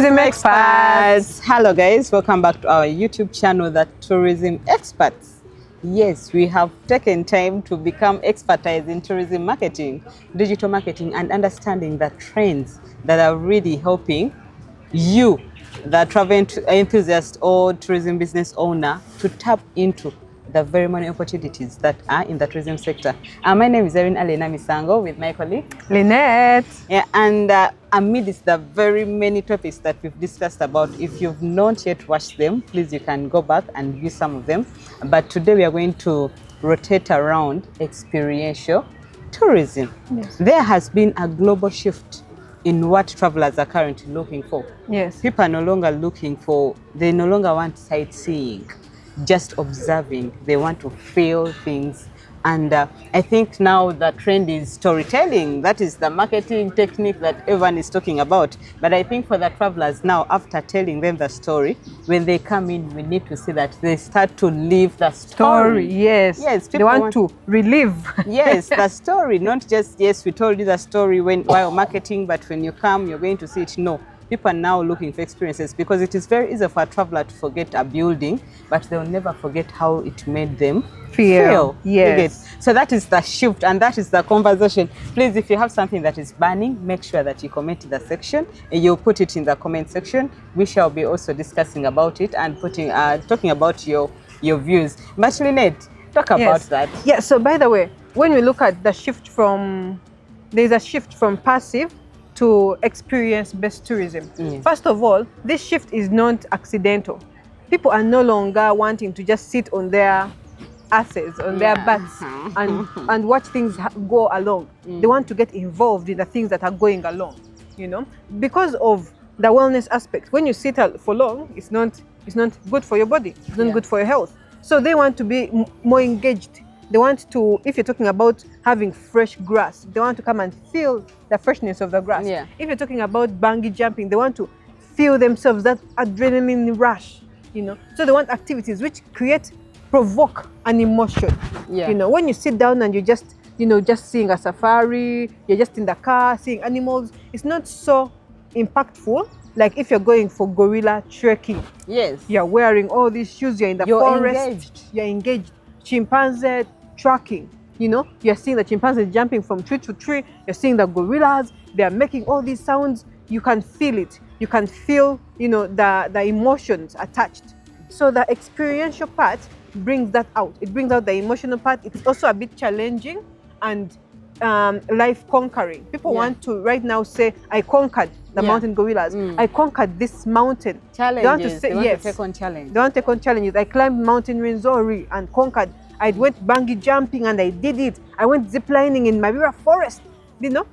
Tourism Experts. Hello guys, welcome back to our YouTube channel, The Tourism Experts. Yes, we have taken time to become expertise in tourism marketing, digital marketing, and understanding the trends that are really helping you, the travel enthusiast or tourism business owner, to tap into the very many opportunities that are in the tourism sector. My name is Erin Alena Misango with my colleague Lynette. Yeah, and amidst the very many topics that we've discussed about, if you've not yet watched them, please you can go back and view some of them. But today we are going to rotate around experiential tourism. Yes. There has been a global shift in what travelers are currently looking for. Yes. People are no longer looking for, they no longer want sightseeing, just observing. They want to feel things. And I think now the trend is storytelling. That is the marketing technique that everyone is talking about. But I think for the travelers now, after telling them the story, when they come in, we need to see that they start to live the story. Yes. Yes. They want to relive. Yes, the story, not just, yes, we told you the story while marketing, but when you come, you're going to see it. No. People are now looking for experiences because it is very easy for a traveler to forget a building, but they'll never forget how it made them feel. Yes. So that is the shift and that is the conversation. Please, if you have something that is burning, make sure that you comment in the section and you'll put it in the comment section. We shall be also discussing about it and talking about your views. But Lynette, talk about that. Yeah, so by the way, when we look at the shift there's a shift from passive to experience-based tourism. Yes. First of all, this shift is not accidental. People are no longer wanting to just sit on their asses, on their butts, and watch things go along. They want to get involved in the things that are going along, you know, because of the wellness aspect. When you sit for long, it's not good for your body. It's not good for your health. So they want to be more engaged. They want to, if you're talking about having fresh grass, they want to come and feel the freshness of the grass. Yeah. If you're talking about bungee jumping, they want to feel themselves, that adrenaline rush, you know. So they want activities which provoke an emotion. Yeah. You know, when you sit down and you just seeing a safari, you're just in the car seeing animals, it's not so impactful like if you're going for gorilla trekking. Yes. You're wearing all these shoes, you're in the forest. Engaged. You're engaged. Chimpanzee tracking, you know, you're seeing the chimpanzee jumping from tree to tree, you're seeing the gorillas, they are making all these sounds, you can feel it, you can feel, you know, the emotions attached. So the experiential part brings that out. It brings out the emotional part. It's also a bit challenging and life conquering. People want to right now say, I conquered the mountain gorillas. I conquered this mountain. Challenges. They want to say, they want to take on challenge. They want to take on challenges. I climbed Mountain Rwenzori and conquered. I went bungee jumping and I did it. I went ziplining in Mabira Forest. You know,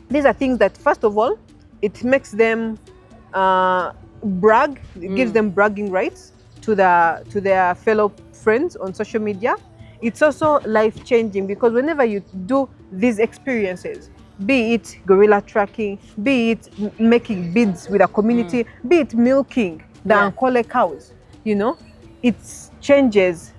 these are things that, first of all, it makes them brag. It gives them bragging rights to their fellow friends on social media. It's also life-changing because whenever you do these experiences, be it gorilla tracking, be it making beads with a community, be it milking the Ankole cows, you know, it changes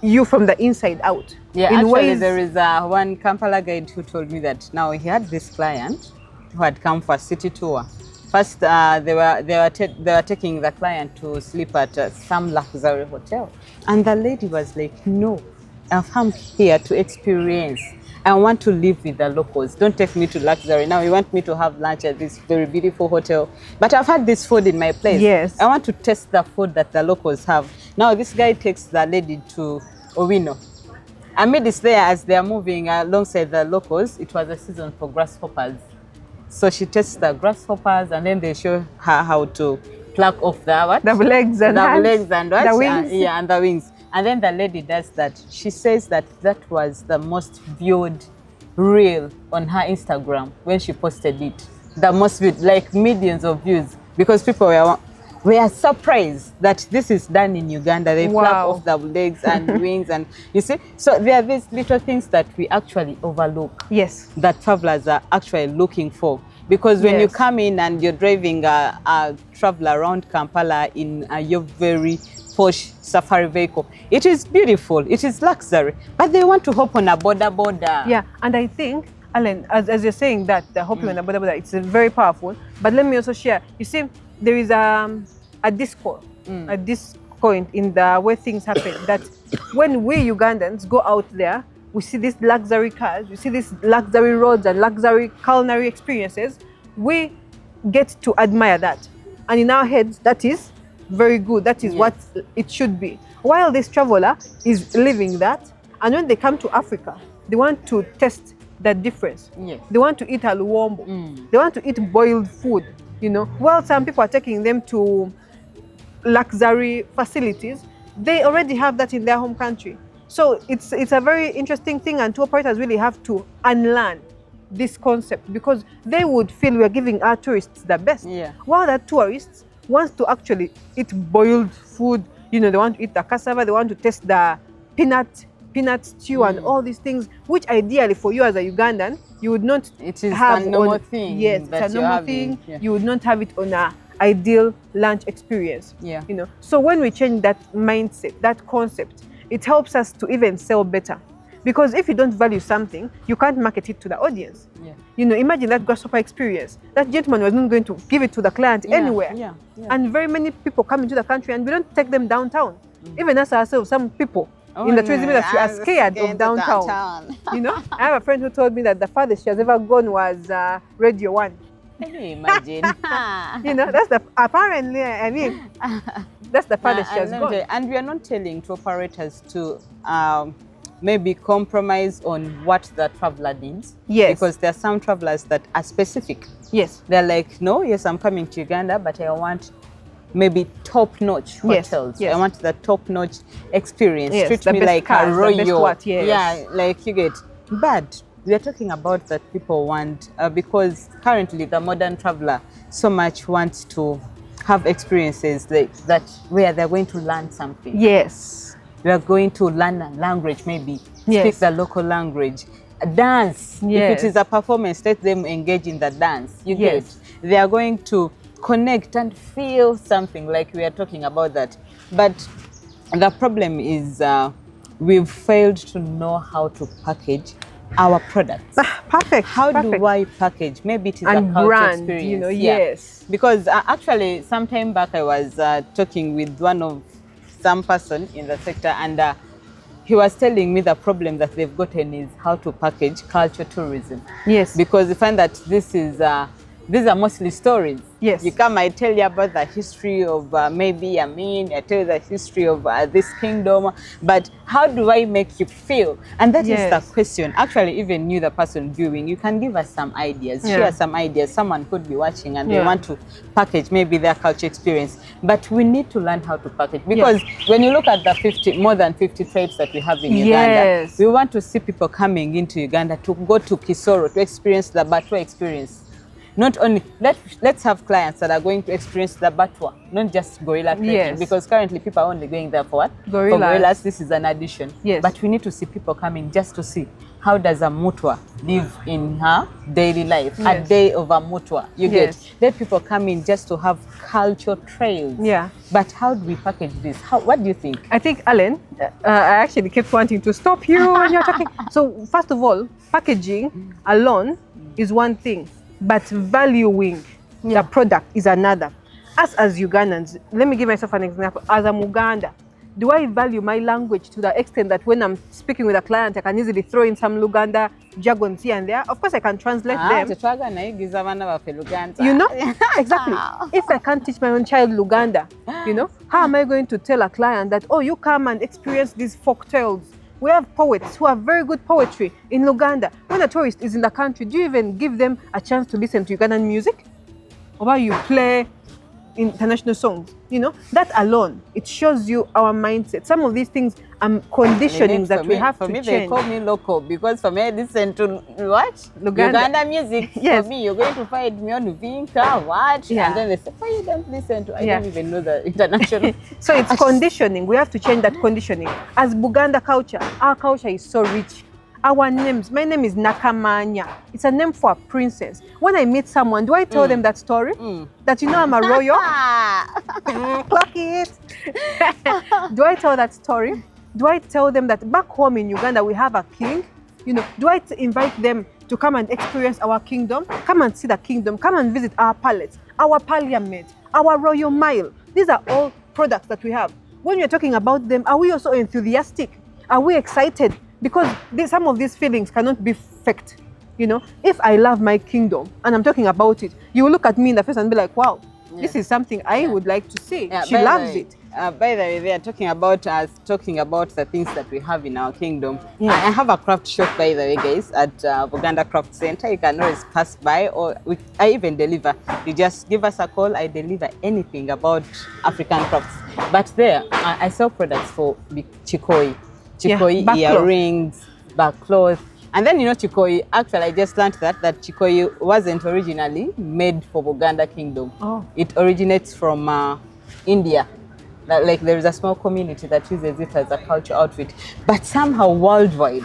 you from the inside out. Yeah, actually there is one Kampala guide who told me that now he had this client who had come for a city tour. First, they were taking the client to sleep at some luxury hotel. And the lady was like, no, I've come here to experience. I want to live with the locals. Don't take me to luxury. Now you want me to have lunch at this very beautiful hotel. But I've had this food in my place. Yes. I want to taste the food that the locals have. Now this guy takes the lady to Owino. Amidst there, as they are moving alongside the locals, it was a season for grasshoppers. So she tests the grasshoppers and then they show her how to pluck off the legs and the wings. And the wings. And then the lady does that. She says that was the most viewed reel on her Instagram when she posted it. The most viewed, like millions of views, because people were surprised that this is done in Uganda. They pluck off the legs and wings, and you see. So there are these little things that we actually overlook. Yes. That travelers are actually looking for. Because when you come in and you're driving a traveler around Kampala in your very posh safari vehicle, it is beautiful, it is luxury, but they want to hop on a boda. Yeah, and I think Alan, as you're saying that, the hopping on the boda, it's very powerful. But let me also share. You see, there is a discord, a discord in the way things happen. That when we Ugandans go out there, we see these luxury cars, we see these luxury roads and luxury culinary experiences. We get to admire that, and in our heads, that is very good. That is what it should be. While this traveler is living that, and when they come to Africa, they want to test that difference. Yes. They want to eat a Luwombo. They want to eat boiled food, you know. While some people are taking them to luxury facilities, they already have that in their home country. So it's a very interesting thing, and tour operators really have to unlearn this concept, because they would feel we're giving our tourists the best. Yeah. While the tourists wants to actually eat boiled food, you know, they want to eat the cassava, they want to taste the peanut stew and all these things, which ideally for you as a Ugandan, you would not It is have a normal thing. Yes, that it's a you're normal having. thing. Yeah. You would not have it on a ideal lunch experience. Yeah. You know. So when we change that mindset, that concept, it helps us to even sell better. Because if you don't value something, you can't market it to the audience. Yeah. You know, imagine that grasshopper experience. That gentleman was not going to give it to the client anywhere. Yeah. And very many people come into the country and we don't take them downtown. Even us ourselves, some people in the tourism industry are scared of downtown. You know, I have a friend who told me that the farthest she has ever gone was Radio 1. Can you imagine? You know, that's the apparently, I mean, that's the farthest she has gone. And we are not telling tour operators to maybe compromise on what the traveler needs. Yes. Because there are some travelers that are specific. Yes. They're like, no, yes, I'm coming to Uganda, but I want maybe top-notch hotels. Yes. I want the top-notch experience. Yes, Treat the me best like cars, a the royal. best what, yes. Yeah, like you get. But we are talking about that people want, because currently the modern traveler so much wants to have experiences like that where they're going to learn something. Yes. We are going to learn a language, maybe speak the local language, dance. Yes. If it is a performance, let them engage in the dance. You get. They are going to connect and feel something, like we are talking about that. But the problem is we've failed to know how to package our products. Perfect. How do I package? Maybe it is and a culture brand, experience. you know, yes. Because actually, some time back, I was talking with some person in the sector, and he was telling me the problem that they've gotten is how to package culture tourism. Yes. Because you find that these are mostly stories. Yes. You come, I tell you about the history of maybe I tell you the history of this kingdom, but how do I make you feel? And that is the question. Actually, even you, the person viewing, you can give us some ideas, share some ideas. Someone could be watching and they want to package maybe their culture experience, but we need to learn how to package, because when you look at the more than 50 tribes that we have in Uganda, we want to see people coming into Uganda to go to Kisoro to experience the Batwa experience. Not only, let's have clients that are going to experience the Batwa, not just gorilla trekking, because currently people are only going there for what? Gorillas. For gorillas, this is an addition. Yes. But we need to see people coming just to see how does a Mutwa live in her daily life, a day of a Mutwa. You get. Let people come in just to have cultural trails. Yeah. But how do we package this? What do you think? I think, Alan, I actually kept wanting to stop you when you're talking. So first of all, packaging alone is one thing, but valuing the product is another. Us as Ugandans, let me give myself an example. As a Muganda, do I value my language to the extent that when I'm speaking with a client, I can easily throw in some Luganda jargons here and there? Of course, I can translate them. You know, exactly. If I can't teach my own child Luganda, you know, how am I going to tell a client that, oh, you come and experience these folk tales? We have poets who have very good poetry in Uganda. When a tourist is in the country, do you even give them a chance to listen to Ugandan music? Or while you play international songs? You know, that alone, it shows you our mindset. Some of these things are conditioning that we have to change. For me, they call me local, because for me, I listen to what? Uganda music. Yes. For me, you're going to find me on Vinka, what? And then they say, why you don't listen to? I don't even know the international. So it's conditioning. We have to change that conditioning. As Buganda culture, our culture is so rich. Our names, my name is Nakamanya. It's a name for a princess. When I meet someone, do I tell them that story? That, you know, I'm a royal? Clock it. Do I tell that story? Do I tell them that back home in Uganda we have a king? You know, do I invite them to come and experience our kingdom, come and see the kingdom, come and visit our palace, our parliament, our royal mile. These are all products that we have. When you're talking about them, are we also enthusiastic? Are we excited? Because some of these feelings cannot be faked. You know, if I love my kingdom and I'm talking about it, you will look at me in the face and be like, wow, this is something I would like to see. She loves it. By the way, they are talking about us talking about the things that we have in our kingdom. I have a craft shop, by the way, guys, at Uganda Craft Center. You can always pass by, or I even deliver. You just give us a call. I deliver anything about African crafts. But there, I sell products for chikoi, earrings, back cloth. And then, you know, chikoi, actually, I just learned that chikoi wasn't originally made for Uganda Kingdom. Oh. It originates from India. Like, there is a small community that uses it as a culture outfit. But somehow, worldwide,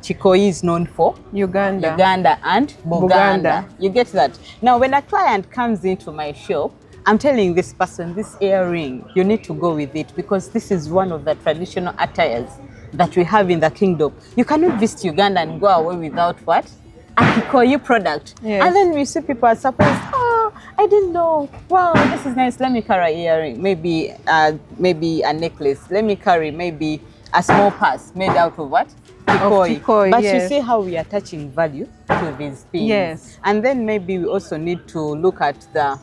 chikoi is known for Uganda and Buganda. You get that? Now, when a client comes into my shop, I'm telling this person, this earring, you need to go with it because this is one of the traditional attires that we have in the kingdom. You cannot visit Uganda and go away without what? A Kikoyu product. Yes. And then we see people are surprised, oh, I didn't know. Wow, this is nice. Let me carry an earring, maybe a necklace. Let me carry maybe a small purse made out of what? Kikoy. But you see how we are attaching value to these things. Yes. And then maybe we also need to look at the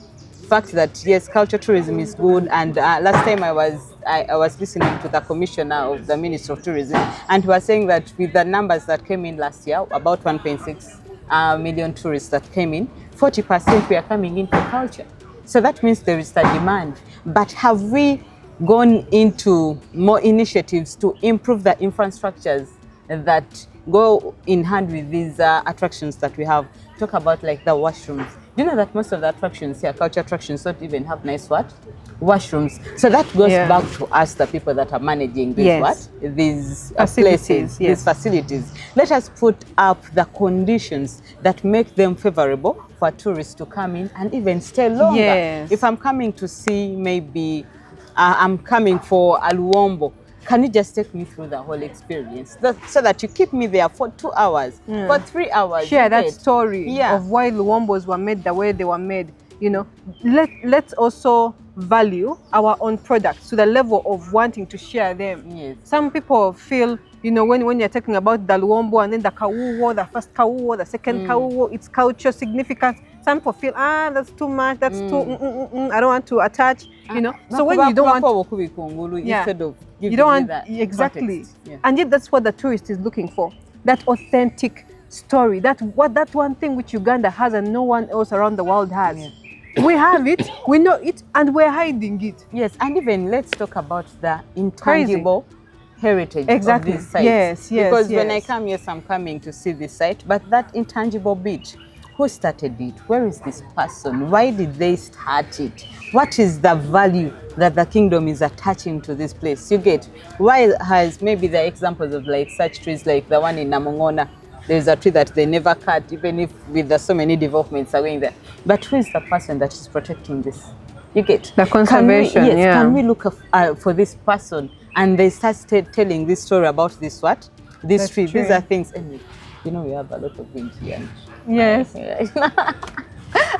fact that yes, culture tourism is good. And last time I was listening to the commissioner of the Ministry of Tourism, and he was saying that with the numbers that came in last year, about 1.6 million tourists that came in, 40% were coming in for culture. So that means there is the demand. But have we gone into more initiatives to improve the infrastructures that go in hand with these attractions that we have? Talk about like the washrooms. Do you know that most of the attractions here, culture attractions, don't even have nice what? Washrooms. So that goes back to us, the people that are managing these these places, these facilities. Let us put up the conditions that make them favorable for tourists to come in and even stay longer. Yes. If I'm coming to see maybe, I'm coming for a Luwombo, can you just take me through the whole experience so that you keep me there for 2 hours, for 3 hours? Share that story of why Luwombos were made the way they were made. You know, let's also value our own products to the level of wanting to share them. Yes. Some people feel, you know, when you're talking about the Luwombo and then the Kawuwo, the first Kawuwo, the second Kawuwo, its culture significance. Some people feel, that's too much, that's too, I don't want to attach, you know. So when you don't want, instead of you don't want that exactly, and yet that's what the tourist is looking for, that authentic story, that one thing which Uganda has and no one else around the world has. Yeah. We have it, we know it, and we're hiding it. Yes, and even let's talk about the intangible heritage of this site. Yes, because when I come, yes, I'm coming to see this site, but that intangible bit, who started it? Where is this person? Why did they start it? What is the value that the kingdom is attaching to this place? You get, why has maybe the examples of like such trees like the one in Namongona, there's a tree that they never cut, even if with so many developments are going there. But who is the person that is protecting this? You get the conservation. Can we look for this person? And they start telling this story about this what? This tree. These are things. And you know, we have a lot of wind here. Yes.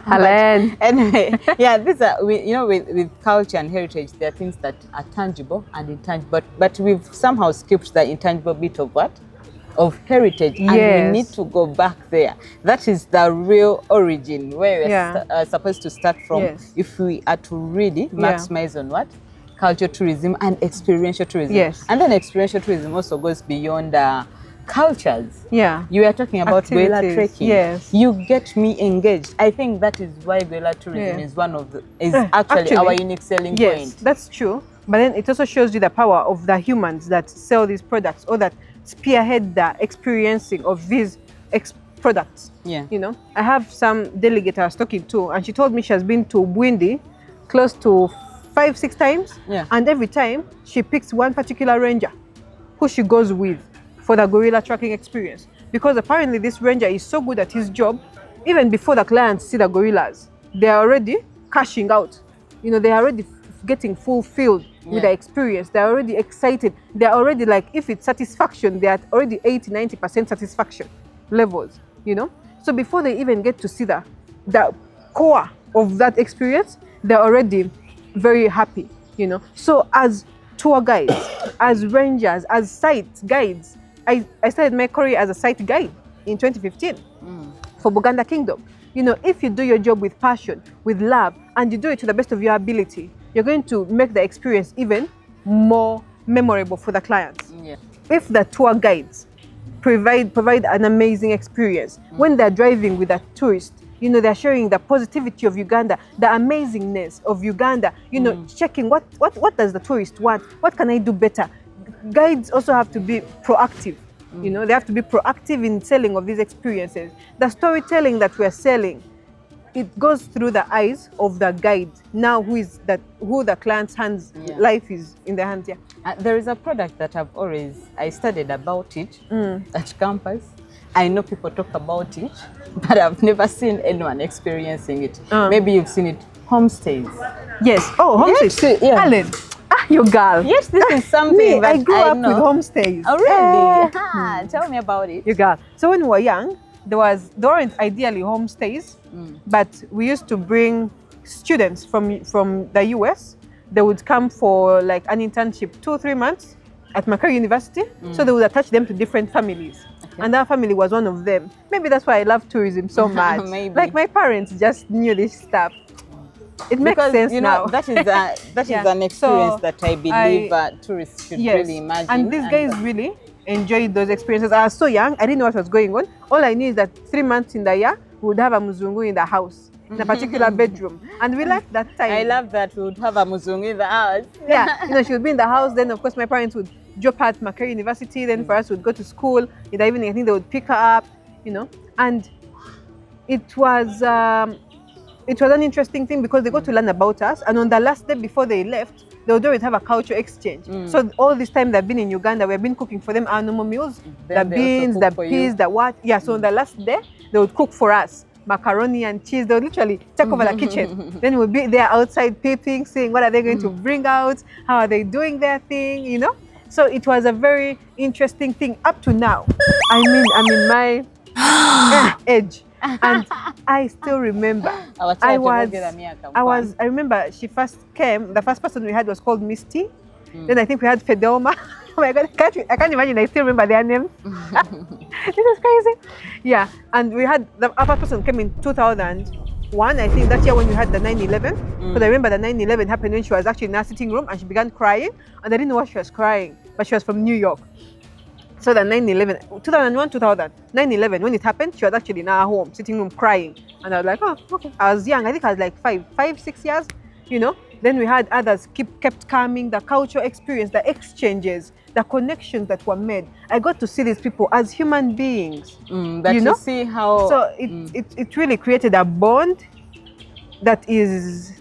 Helen. Anyway, these are with culture and heritage, there are things that are tangible and intangible. But we've somehow skipped the intangible bit of what? Of heritage, and we need to go back there. That is the real origin where we're supposed to start from if we are to really maximize on what? Culture tourism and experiential tourism. Yes. And then experiential tourism also goes beyond cultures. Yeah. You are talking about guerrilla trekking. Yes. You get me engaged. I think that is why guerrilla tourism is one of actually our unique selling point. Yes, that's true. But then it also shows you the power of the humans that sell these products or that spearhead the experiencing of these products. Yeah. You know, I have some delegate I was talking to, and she told me she has been to Bwindi close to 5-6 times. Yeah. And every time she picks one particular ranger who she goes with for the gorilla tracking experience. Because apparently this ranger is so good at his job, even before the clients see the gorillas, they are already cashing out. You know, they are already getting fulfilled with the experience. They're already excited. They're already like, if it's satisfaction, they're at already 80-90% satisfaction levels, you know. So before they even get to see the core of that experience, they're already very happy, you know. So as tour guides, as rangers, as site guides, I started my career as a site guide in 2015 for Buganda Kingdom. You know, if you do your job with passion, with love, and you do it to the best of your ability, you're going to make the experience even more memorable for the clients. Yeah. If the tour guides provide an amazing experience, when they're driving with a tourist, you know, they're showing the positivity of Uganda, the amazingness of Uganda, you know, checking what does the tourist want? What can I do better? Guides also have to be proactive. You know, they have to be proactive in selling of these experiences. The storytelling that we're selling, it goes through the eyes of the guide. Now, who the client's life is in their hands. Yeah. There is a product that I studied about it at campus. I know people talk about it, but I've never seen anyone experiencing it. Maybe you've seen it. Homestays. Yes. Oh, homestays. Yes, yeah. Alan, you girl. Yes, this is something that I grew up know. with homestays. Oh, really? Tell me about it. You girl. So when we were young, there weren't ideally homestays, but we used to bring students from the US. They would come for like an internship 2-3 months at Macquarie University. So they would attach them to different families. Okay. And our family was one of them. Maybe that's why I love tourism so much. Like my parents just knew this stuff. It makes sense you know, now. That is an experience that I believe tourists should really imagine. And these guys really enjoyed those experiences. I was so young, I didn't know what was going on. All I knew is that 3 months in the year, we would have a muzungu in the house, in a particular bedroom. And we liked that time. I love that we would have a muzungu in the house. Yeah, you know, she would be in the house. Then, of course, my parents would drop her at Macquarie University. Then for us, we'd go to school. In the evening, I think they would pick her up, you know. And it was an interesting thing because they got to learn about us. And on the last day before they left, they would always have a culture exchange. So all this time they've been in Uganda, we've been cooking for them our normal meals, Then the beans, the peas, the what. Yeah, so on the last day, they would cook for us macaroni and cheese. They would literally take over the kitchen. Then we'll be there outside peeping, seeing what are they going to bring out, how are they doing their thing, you know? So it was a very interesting thing up to now. I mean, I'm in my age. And I still remember. I remember she first came. The first person we had was called Misty. Then I think we had Fedelma. Oh my God, I can't imagine. I still remember their names. This is crazy. Yeah, and we had the other person came in 2001. I think that year when we had the 9/11. Because I remember the 9/11 happened when she was actually in our sitting room and she began crying. And I didn't know why she was crying, but she was from New York. So the 9/11, 2001, 2000, 9/11, when it happened, she was actually in our home, sitting room, crying. And I was like, oh, okay. I was young. I think I was like 5, 6 years, you know. Then we had others kept coming, the cultural experience, the exchanges, the connections that were made. I got to see these people as human beings. That you know? See how... So it really created a bond that is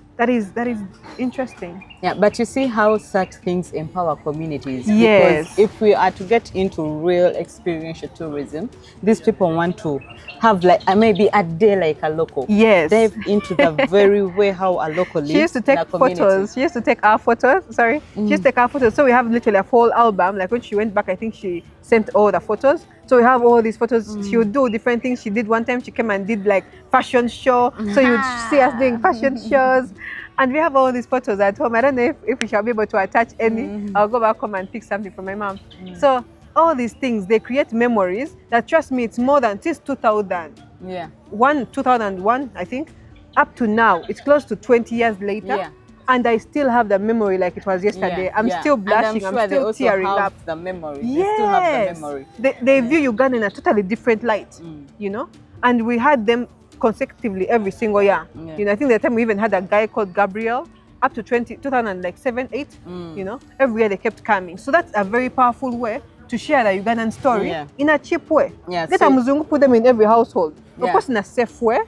interesting. Yeah, but you see how such things empower communities. Yes. Because if we are to get into real experiential tourism, these people want to have like maybe a day like a local. Yes. Dive into the very way how a local lives. She used to take photos. She used to take our photos. Sorry. She used to take our photos. So we have literally a full album. Like when she went back, I think she sent all the photos. So we have all these photos. She would do different things. She did one time, she came and did like fashion show. So you would see us doing fashion shows. And we have all these photos at home. I don't know if we shall be able to attach any. I'll go back home and pick something from my mom. So all these things, they create memories that, trust me, it's more than since 2000. Yeah. 2001, I think, up to now. It's close to 20 years later. Yeah. And I still have the memory like it was yesterday. I'm still blushing. And I'm sure still tearing up. The memory. Yes. They still have the memory. They view Uganda in a totally different light, you know? And we had them consecutively every single year. Yeah. You know, I think the time we even had a guy called Gabriel up to 2007, 8, you know, every year they kept coming. So that's a very powerful way to share the Ugandan story in a cheap way. Yeah, Let a Muzungu put them in every household. Of Yeah. course, in a safe way,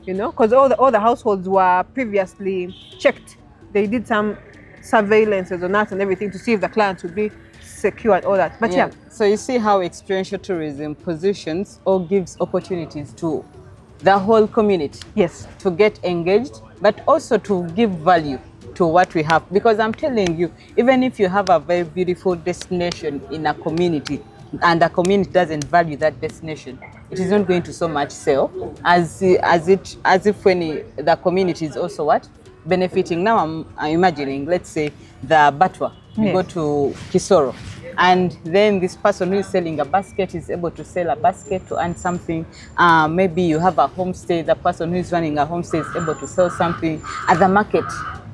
you know, because all the households were previously checked. They did some surveillances on us and everything to see if the clients would be secure and all that. But yeah. So you see how experiential tourism positions or gives opportunities to the whole community. Yes. To get engaged, but also to give value to what we have. Because I'm telling you, even if you have a very beautiful destination in a community, and the community doesn't value that destination, it is not going to so much sell as if when the community is also what benefiting. Now I'm imagining, let's say the Batwa, you go to Kisoro, and then this person who is selling a basket is able to sell a basket to earn something. Maybe you have a homestay, the person who is running a homestay is able to sell something. At the market,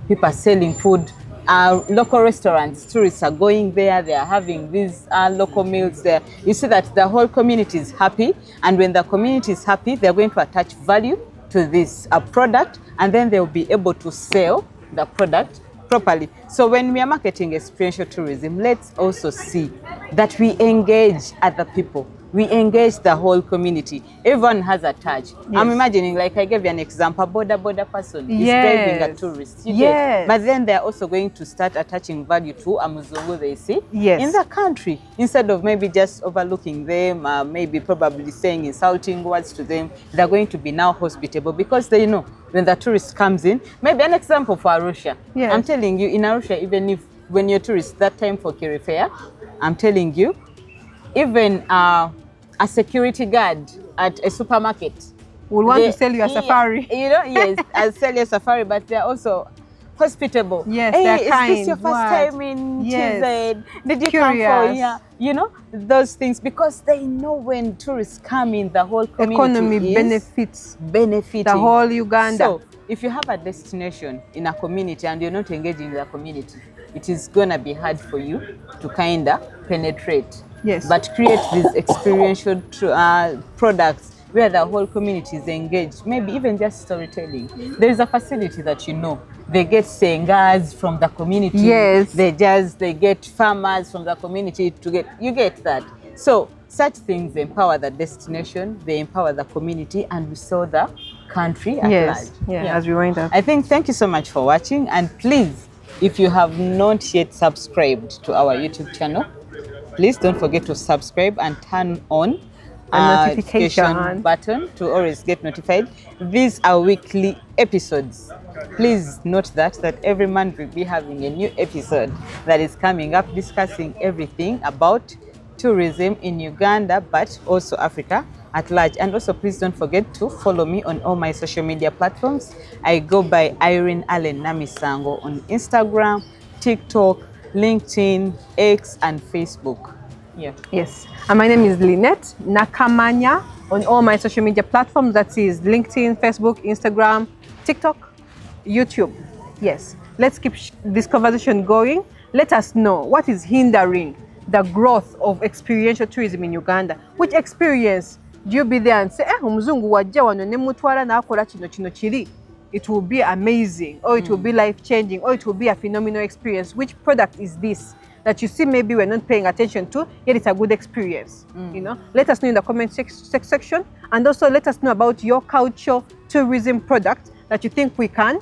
people are selling food. Local restaurants, tourists are going there, they are having these local meals there. You see that the whole community is happy, and when the community is happy, they're going to attach value to this product, and then they'll be able to sell the product properly. So when we are marketing experiential tourism, let's also see that we engage other people. We engage the whole community. Everyone has a touch. Yes. I'm imagining, like I gave you an example, boda person is driving a tourist. But then they're also going to start attaching value to a Muzungu they see in the country. Instead of maybe just overlooking them, maybe probably saying insulting words to them, they're going to be now hospitable because they know when the tourist comes in. Maybe an example for Arusha. I'm telling you, in Arusha, even if when you're tourist, that time for Kiri Fair, I'm telling you, even a security guard at a supermarket will want to sell you a safari. You know, yes, I'll sell you a safari, but they're also hospitable. Yes, hey, they're kind. Is this your first time in TZ? Did you come for here? You know, those things, because they know when tourists come in, the whole community economy benefits. Benefiting. The whole Uganda. So, if you have a destination in a community and you're not engaging the community, it is going to be hard for you to kind of penetrate. Yes. But create these experiential products where the whole community is engaged. Maybe even just storytelling. There is a facility that you know. They get sengas from the community. Yes. They get farmers from the community you get that. So such things empower the destination, they empower the community, and we saw the country at large. As we wind up. I think thank you so much for watching, and please, if you have not yet subscribed to our YouTube channel, please don't forget to subscribe and turn on a notification button to always get notified. These are weekly episodes. Please note that every month we'll be having a new episode that is coming up discussing everything about tourism in Uganda, but also Africa at large. And also please don't forget to follow me on all my social media platforms. I go by Irene Allen Namisango on Instagram, TikTok, LinkedIn, X, and Facebook. Yes. And my name is Lynette Nakamanya on all my social media platforms. That is LinkedIn, Facebook, Instagram, TikTok, YouTube. Yes. Let's keep this conversation going. Let us know what is hindering the growth of experiential tourism in Uganda. Which experience do you be there and say, omuzungu wajja wano ne mutwala nakola kino kino kiri? It will be amazing, or it will be life-changing, or it will be a phenomenal experience. Which product is this that you see maybe we're not paying attention to, yet it's a good experience? You know, let us know in the comment section, and also let us know about your cultural tourism product that you think we can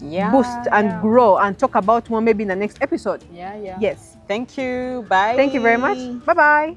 boost and grow and talk about more maybe in the next episode. Yes. Thank you. Bye. Thank you very much. Bye-bye.